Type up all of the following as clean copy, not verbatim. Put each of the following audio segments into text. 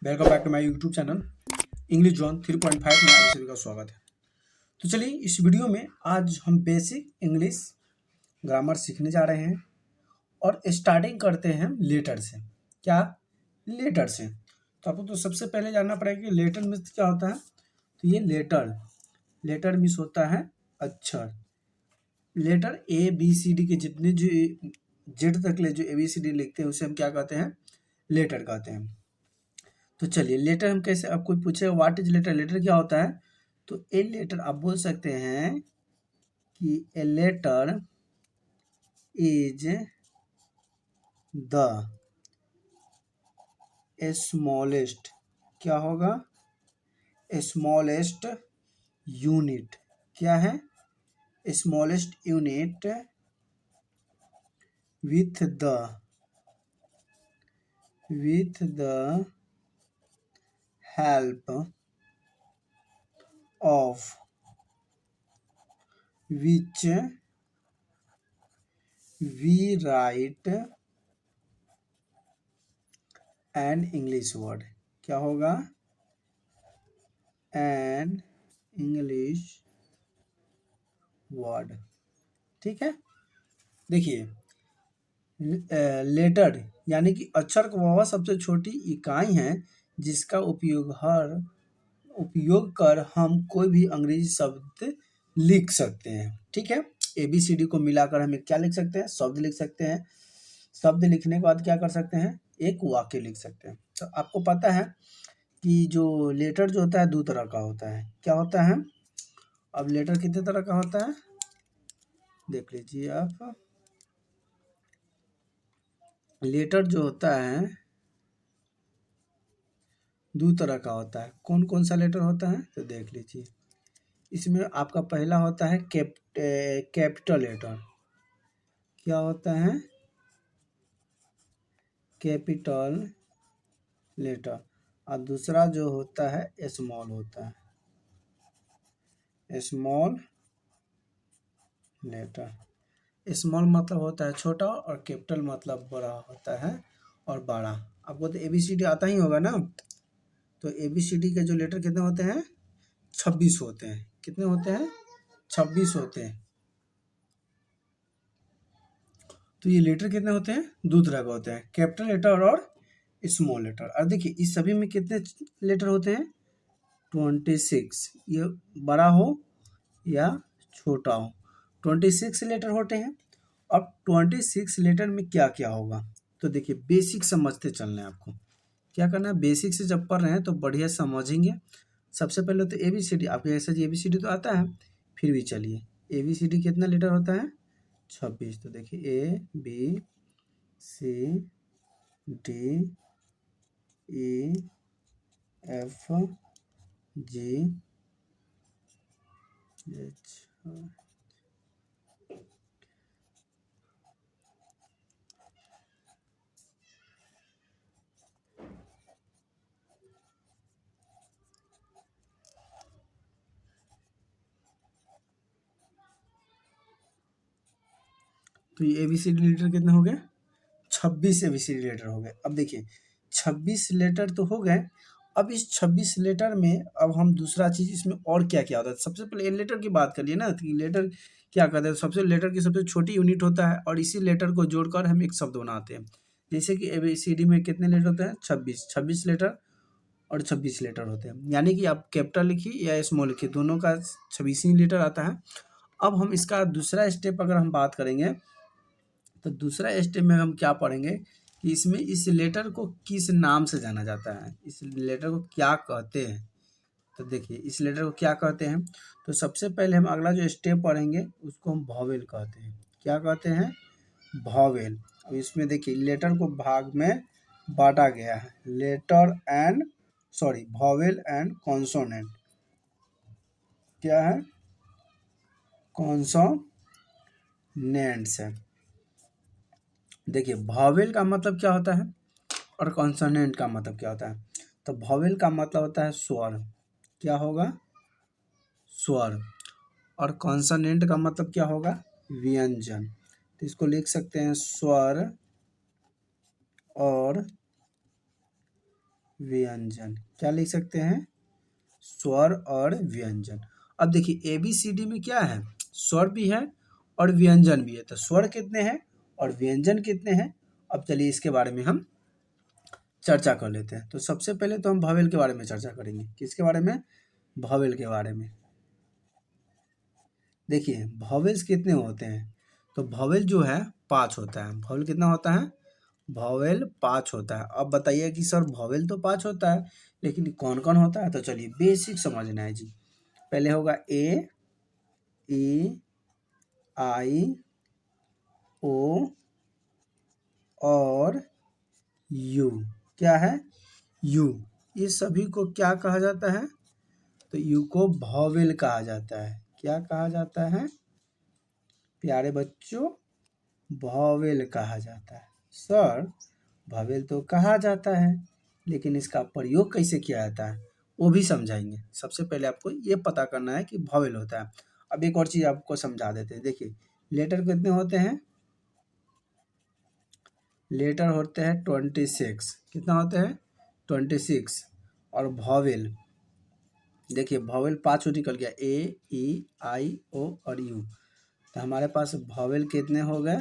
Welcome back to my YouTube channel English zone 3.5 में आप सभी का स्वागत है। तो चलिए इस वीडियो में आज हम बेसिक इंग्लिश ग्रामर सीखने जा रहे हैं और स्टार्टिंग करते हैं लेटर से। क्या? लेटर से। तो आपको तो सबसे पहले जानना पड़ेगा कि लेटर मीन्स क्या होता है। तो ये लेटर मीन्स होता है अक्षर। Letter A B C D के जितने जो जेड तक ले जो ए बी सी डी लिखते हैं उसे हम क्या कहते हैं? लेटर कहते हैं। तो चलिए लेटर हम कैसे, अब कोई पूछे व्हाट इज लेटर, लेटर क्या होता है? तो ए लेटर आप बोल सकते हैं कि a letter is the smallest, क्या होगा? Smallest unit. क्या है? Smallest unit with the help of which we write an English word। क्या होगा? an English word। ठीक है, देखिए लेटर यानी कि अक्षर का वह सबसे छोटी इकाई है जिसका उपयोग कर हम कोई भी अंग्रेजी शब्द लिख सकते हैं। ठीक है, ए बी सी डी को मिलाकर हम क्या लिख सकते हैं? शब्द लिख सकते हैं। शब्द लिखने के बाद क्या कर सकते हैं? एक वाक्य लिख सकते हैं। तो आपको पता है कि जो लेटर जो होता है दो तरह का होता है। क्या होता है? अब लेटर कितने तरह का होता है देख लीजिए आप। लेटर जो होता है दो तरह का होता है। कौन कौन सा लेटर होता है तो देख लीजिए। इसमें आपका पहला होता है कैपिटल लेटर। क्या होता है? Capital letter. और दूसरा जो होता है स्मॉल होता है, स्मॉल लेटर। स्मॉल मतलब होता है छोटा और कैपिटल मतलब बड़ा होता है और बड़ा। आपको तो ABCD आता ही होगा ना। तो ABCD के जो लेटर कितने होते हैं? 26 होते हैं। कितने होते हैं? 26 होते हैं। तो ये लेटर कितने होते हैं? दो तरह का होते हैं, कैपिटल लेटर और स्मॉल लेटर। और देखिए इस सभी में कितने लेटर होते हैं? 26। ये बड़ा हो या छोटा हो 26 लेटर होते हैं। अब 26 लेटर में क्या क्या होगा तो देखिए बेसिक समझते चलना है आपको। क्या करना है? बेसिक से जब पढ़ रहे हैं तो बढ़िया समझेंगे। सबसे पहले तो ABCD, आपके ऐसा ABCD तो आता है, फिर भी चलिए ABCD कितना लेटर होता है? 26। तो देखिए ABCD, तो ये ABCD लेटर कितने हो गए? 26 ABCD लेटर हो गए। अब देखिए 26 लेटर तो हो गए। अब इस 26 लेटर में अब हम दूसरा चीज इसमें और क्या क्या होता है। सबसे पहले लेटर की बात कर लिए ना, तो लेटर क्या कहते हैं? सबसे लेटर की सबसे छोटी यूनिट होता है और इसी लेटर को जोड़कर हम एक शब्द बनाते हैं। जैसे कि ABCD में कितने लेटर होते हैं? 26 लेटर और 26 लेटर होते हैं। यानी कि आप कैपिटल लिखिए या स्मॉल लिखिए, दोनों का 26 ही लेटर आता है। अब हम इसका दूसरा स्टेप अगर हम बात करेंगे तो दूसरा स्टेप में हम क्या पढ़ेंगे कि इसमें इस लेटर को किस नाम से जाना जाता है, इस लेटर को क्या कहते हैं। तो देखिए इस लेटर को क्या कहते हैं। तो सबसे पहले हम अगला जो स्टेप पढ़ेंगे उसको हम वॉवेल कहते हैं। क्या कहते हैं? वॉवेल। अब इसमें देखिए लेटर को भाग में बांटा गया है, वॉवेल एंड कॉन्सोनेंट। क्या है? कॉन्सोनेंट्स है। देखिए वॉवेल का मतलब क्या होता है और कॉन्सोनेंट का मतलब क्या होता है। तो वॉवेल का मतलब होता है स्वर। क्या होगा? स्वर। और कॉन्सोनेंट का मतलब क्या होगा? व्यंजन। तो इसको लिख सकते हैं स्वर और व्यंजन। क्या लिख सकते हैं? स्वर और व्यंजन। अब देखिए ABCD में क्या है, स्वर भी है और व्यंजन भी है। तो स्वर कितने हैं और व्यंजन कितने हैं? अब चलिए इसके बारे में हम चर्चा कर लेते हैं। तो सबसे पहले तो हम भवेल के बारे में चर्चा करेंगे। किसके बारे में? भवेल के बारे में। देखिए भवेल्स कितने होते हैं? तो भवेल जो है 5 होता है। भवेल कितना होता है? भवेल 5 होता है। अब बताइए कि सर भवेल तो 5 होता है, लेकिन कौन कौन होता है? तो चलिए बेसिक समझना है जी। पहले होगा ए, ई, आई, ओ और यू। क्या है? यू। ये सभी को क्या कहा जाता है? तो यू को भवेल कहा जाता है। क्या कहा जाता है प्यारे बच्चों? भवेल कहा जाता है। सर भवेल तो कहा जाता है, लेकिन इसका प्रयोग कैसे किया जाता है वो भी समझाएंगे। सबसे पहले आपको ये पता करना है कि भवेल होता है। अब एक और चीज आपको समझा देते हैं। देखिए लेटर कितने होते हैं? लेटर होते हैं 26। कितना होते हैं? 26। और भवेल देखिए भवेल 5 निकल गया, ए, ई, आई, ओ और यू। तो हमारे पास भवेल कितने हो गए?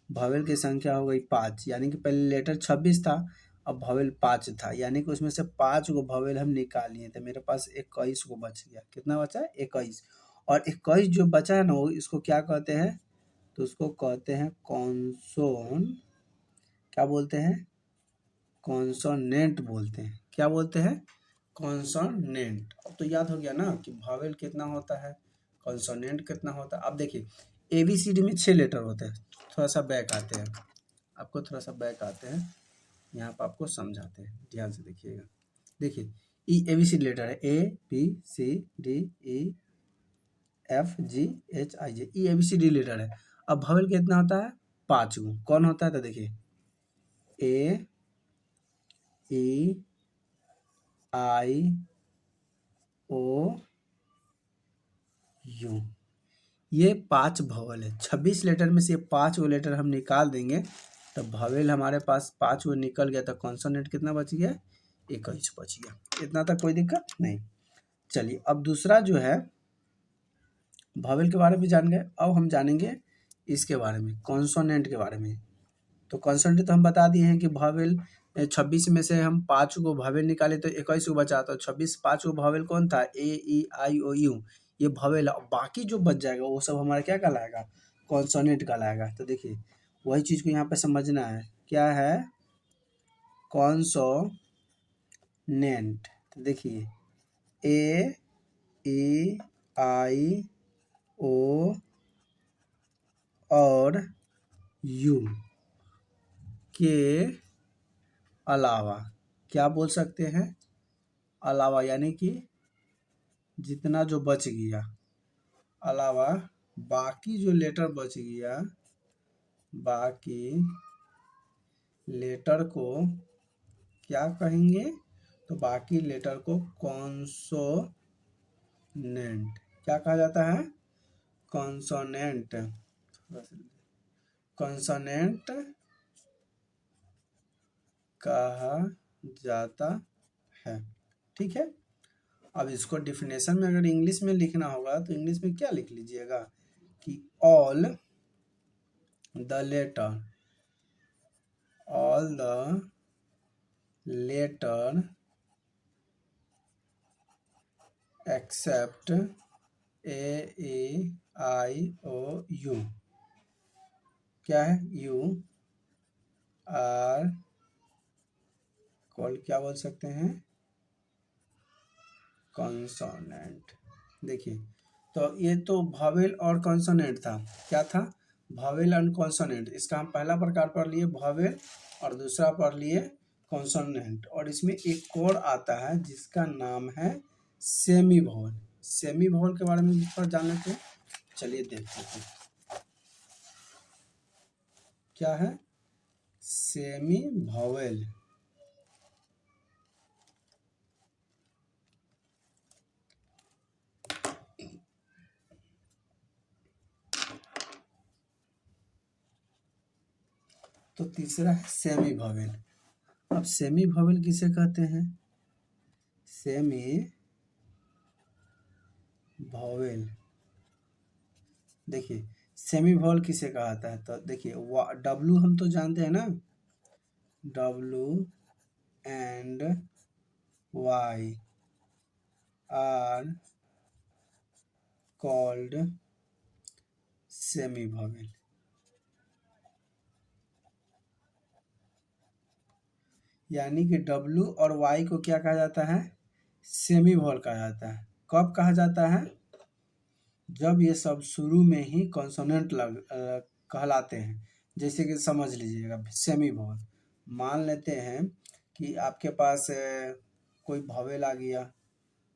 भवेल की संख्या हो गई 5, यानी कि पहले लेटर 26 था, अब भवेल 5 था, यानी कि उसमें से 5 को भवेल हम निकाल लिए। तो मेरे पास 21 को बच गया। कितना बचा है? 21। और 21 जो बचा है ना, वो इसको क्या कहते हैं? तो उसको कहते हैं कॉन्सोन। क्या बोलते हैं? कॉन्सोनेंट बोलते हैं। क्या बोलते हैं? कॉन्सोनेंट। अब तो याद हो गया ना कि भवेल कितना होता है, कॉन्सोनेंट कितना होता है। अब देखिए ABCD में 6 लेटर होते हैं। थोड़ा सा बैक आते हैं, आपको थोड़ा सा बैक आते हैं, यहाँ पर आपको समझाते हैं, ध्यान से देखिएगा। देखिए ABCD लेटर है ABCDEFGHIJ, ABCD लेटर है। अब भवेल कितना होता है? 5 गो। कौन होता है? तो देखिए A, E, I, O, U। ये 5 भवेल है। 26 लेटर में से 5 गो लेटर हम निकाल देंगे, तो भवेल हमारे पास 5 गो निकल गया। तो कॉन्सोनेंट कितना बच गया? 21 बच गया। इतना तक कोई दिक्कत नहीं। चलिए अब दूसरा जो है, भवेल के बारे में जान गए। अब हम जानेंगे इसके बारे में, कॉन्सोनेंट के बारे में। तो कॉन्सोनेंट तो हम बता दिए हैं कि भवेल 26 में से हम 5 को भवेल निकाले तो 21 को बचा। तो 26 5 को भवेल कौन था? ए, ई, आई, ओ, यू। ये भवेल है। बाकी जो बच जाएगा वो सब हमारा क्या कहलाएगा? कॉन्सोनेंट कहलाएगा। तो देखिए वही चीज़ को यहाँ पे समझना है। क्या है? कॉन्सोनेंट। तो देखिए ए, ई, आई, ओ और यू के अलावा क्या बोल सकते हैं? अलावा यानी कि जितना जो बच गया, अलावा बाकी जो लेटर बच गया, बाकी लेटर को क्या कहेंगे? तो बाकी लेटर को कॉन्सोनेंट। क्या कहा जाता है? कॉन्सोनेंट। कॉन्सोनेंट कहा जाता है। ठीक है। अब इसको डिफिनेशन में अगर इंग्लिश में लिखना होगा तो इंग्लिश में क्या लिख लीजिएगा कि all the letter except A, E, I, O, U. क्या है? यू आर कॉल्ड, क्या बोल सकते हैं? कॉन्सोनेंट। देखिए तो ये तो भवेल और कॉन्सोनेंट था। क्या था? भवेल एंड कॉन्सोनेंट। इसका हम पहला प्रकार पढ़ लिए भवेल और दूसरा पढ़ लिए कॉन्सोनेंट। और इसमें एक और आता है जिसका नाम है सेमी भवेल। सेमी भवेल के बारे में भी थोड़ा जान लेते हैं। चलिए देखते हैं क्या है सेमी भवेल। तो तीसरा है सेमी भवेल। अब अब सेमी वॉवेल किसे कहते हैं? सेमी वॉवेल, देखिए सेमी वॉवेल किसे कहा जाता है? तो देखिए डब्लू हम तो जानते हैं ना, W and Y are called semi vowel. यानी कि डब्लू और वाई को क्या कहा जाता है? सेमी वॉवेल कहा जाता है। कब कहा जाता है? जब ये सब शुरू में ही कॉन्सोनेंट कहलाते हैं। जैसे कि समझ लीजिएगा सेमी वॉवेल, मान लेते हैं कि आपके पास कोई वॉवेल आ गया,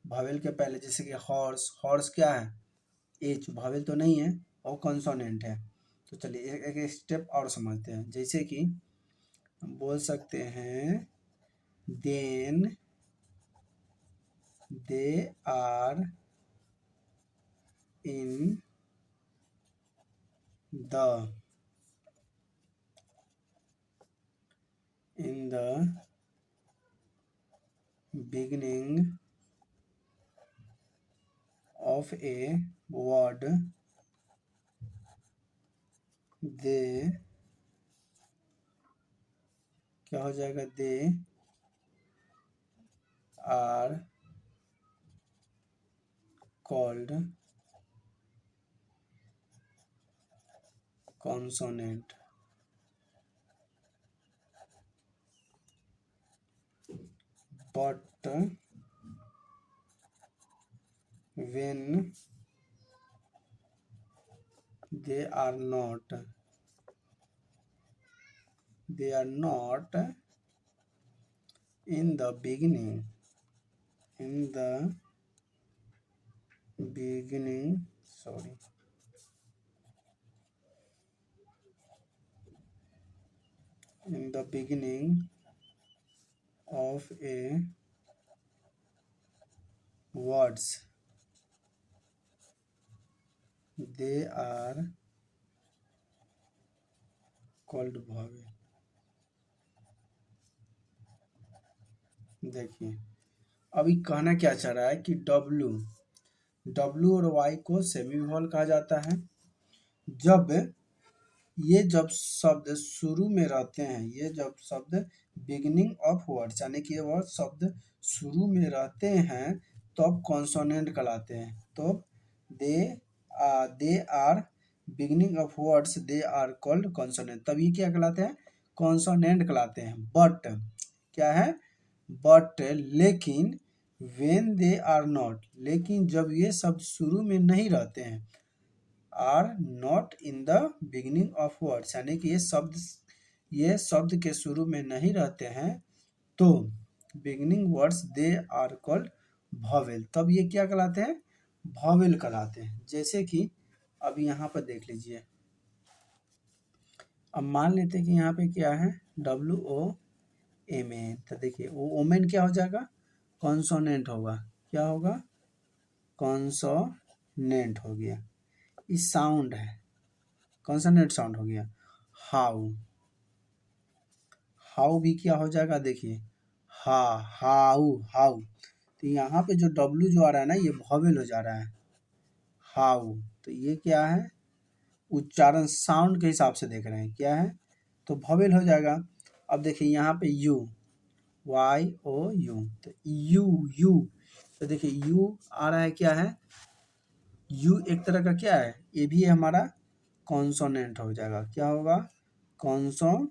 वॉवेल के पहले जैसे कि हॉर्स, हॉर्स क्या है? एच, वॉवेल तो नहीं है और कॉन्सोनेंट है। तो चलिए एक स्टेप और समझते हैं। जैसे कि हम बोल सकते हैं then they are in the beginning of a word, they क्या हो जाएगा? They are called consonant. But when they are not in the beginning sorry in the beginning of a words, they are called vowel। देखिए अभी कहना क्या चाह रहा है कि डब्लू और वाई को सेमी वॉवेल कहा जाता है जब शब्द शुरू में रहते हैं, ये जब शब्द बिगिनिंग ऑफ वर्ड्स यानी कि ये वर्ड शब्द शुरू में रहते हैं तब कॉन्सोनेंट कहलाते हैं। तो they are beginning of words, they are called consonant, तब ये क्या कहलाते हैं? कॉन्सोनेंट कहलाते हैं। बट क्या है? बट लेकिन व्हेन दे आर नॉट, लेकिन जब ये शब्द शुरू में नहीं रहते हैं, are not in the beginning of words यानी कि ये शब्द के शुरू में नहीं रहते हैं तो beginning words they are called vowel, तब ये क्या कहलाते हैं? वॉवेल कहलाते हैं। जैसे कि अब यहाँ पर देख लीजिए, अब मान लेते हैं कि यहाँ पे क्या है? WOMN, तो देखिए वो ओमेन क्या हो जाएगा? कॉन्सोनेंट होगा। क्या होगा? कॉन्सोनेंट हो गया। इस साउंड है, कॉन्सोनेंट साउंड हो गया। हाउ भी क्या हो जाएगा? देखिए हाउ, तो यहाँ पे जो डब्लू जो आ रहा है ना, ये वॉवेल हो जा रहा है। हाउ, तो ये क्या है? उच्चारण साउंड के हिसाब से देख रहे हैं, क्या है? तो वॉवेल हो जाएगा। अब देखिए यहाँ पे यू, YOU, तो यू, तो देखिए यू आ रहा है, क्या है? यू एक तरह का क्या है? ये भी हमारा कॉन्सोनेंट हो जाएगा। क्या होगा? कॉन्सोनेंट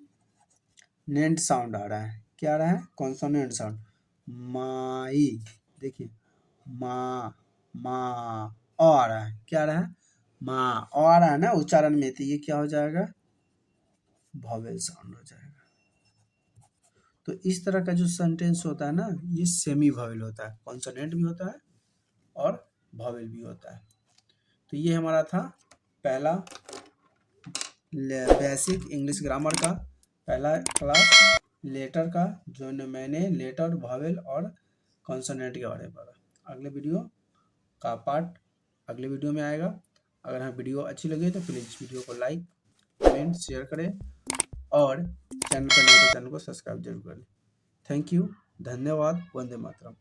साउंड आ रहा है। क्या आ रहा है? Consonant sound. माई, देखिए मा आ रहा है। क्या आ रहा है? माँ आ रहा है ना उच्चारण में, तो ये क्या हो जाएगा? वॉवेल साउंड हो जाएगा। तो इस तरह का जो सेंटेंस होता है ना, ये सेमी वॉवेल होता है, कॉन्सोनेंट भी होता है और वॉवेल भी होता है। तो ये हमारा था पहला बेसिक इंग्लिश ग्रामर का पहला क्लास, लेटर का, जो मैंने लेटर, वॉवेल और कॉन्सोनेंट के बारे में पढ़ा। अगले वीडियो का पार्ट अगले वीडियो में आएगा। अगर हमें वीडियो अच्छी लगे तो प्लीज़ वीडियो को लाइक, कमेंट, शेयर करें और चैनल पर नए तो चैनल को सब्सक्राइब जरूर करें। थैंक यू, धन्यवाद, वंदे मातरम।